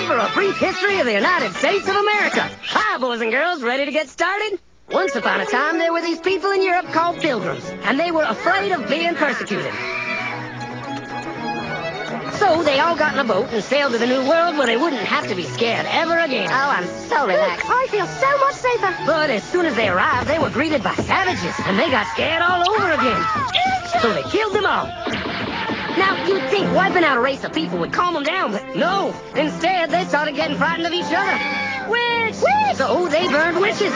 time for a brief history of the United States of America. Hi, boys and girls, ready to get started? Once upon a time, there were these people in Europe called pilgrims, and they were afraid of being persecuted. So they all got in a boat and sailed to the New World where they wouldn't have to be scared ever again. Oh, I'm so relaxed. I feel so much safer. But as soon as they arrived, they were greeted by savages, and they got scared all over again. So they killed them all. Now, you'd think wiping out a race of people would calm them down, but no. Instead, they started getting frightened of each other. Witch! So they burned witches.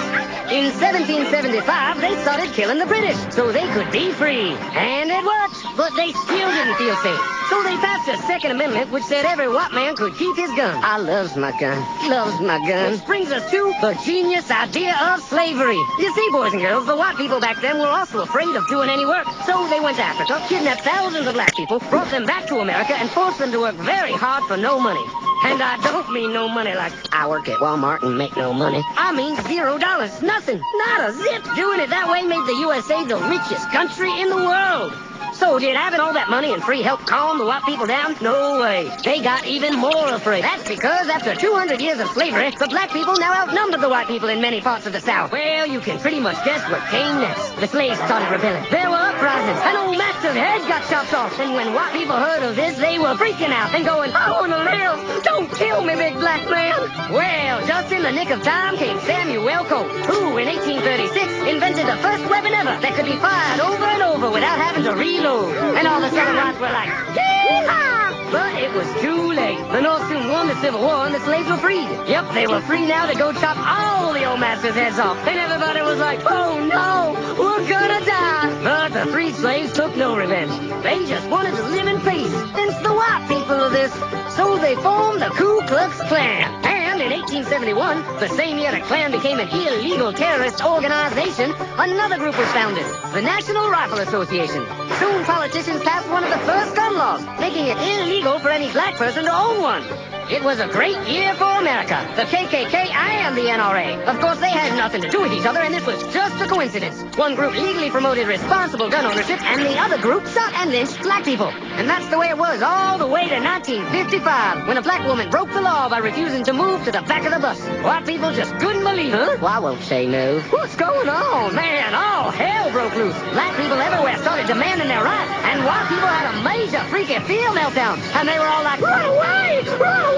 In 1775, they started killing the British so they could be free. And it worked, but they still didn't feel safe. So they passed a Second Amendment which said every white man could keep his gun. I loves my gun. Loves my gun. Which brings us to the genius idea of slavery. You see, boys and girls, the white people back then were also afraid of doing any work. So they went to Africa, kidnapped thousands of black people, brought them back to America, and forced them to work very hard for no money. And I don't mean no money like I work at Walmart and make no money. I mean $0. Nothing. Not a zip. Doing it that way made the USA the richest country in the world. So did having all that money and free help calm the white people down? No way. They got even more afraid. That's because after 200 years of slavery, the black people now outnumbered the white people in many parts of the South. Well, you can pretty much guess what came next. The slaves started rebelling. There were uprisings. An old master's head got chopped off. And when white people heard of this, they were freaking out and going, I want to live. Don't kill me, big black man. Well, just in the nick of time came Samuel Colt, who in 1836 invented the first weapon ever that could be fired over and over without having to reload. And all the southern whites were like, yeehaw! But it was too late. The North soon won the Civil War and the slaves were freed. Yep, they were free now to go chop all the old masters' heads off. And everybody was like, oh no, we're gonna die. But the freed slaves took no revenge. They just wanted to live in peace. Hence the white people of this. So they formed the Ku Klux Klan. And in 1871, the same year the Klan became an illegal terrorist organization, another group was founded, the National Rifle Association. Soon politicians passed one of the first gun laws, making it illegal for any black person to own one. It was a great year for America, the KKK and the NRA. Of course, they had nothing to do with each other, and this was just a coincidence. One group legally promoted responsible gun ownership, and the other group shot and lynched black people. And that's the way it was all the way to 1955, when a black woman broke the law by refusing to move to the back of the bus. White people just couldn't believe it. Well, I won't say no. What's going on? Man, all hell broke loose. Black people everywhere started demanding their rights, and white people had a major freaky fear meltdown. And they were all like, run away! Run away!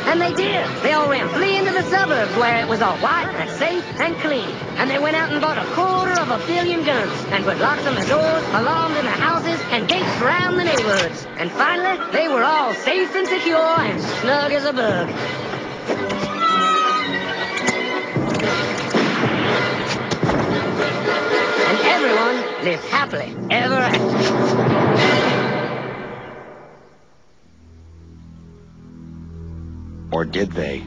And they did. They all ran fleeing to the suburbs where it was all white and safe and clean. And they went out and bought 250 million guns and put locks on the doors, alarms in the houses, and gates around the neighborhoods. And finally, they were all safe and secure and snug as a bug. And everyone lived happily ever after. Or did they?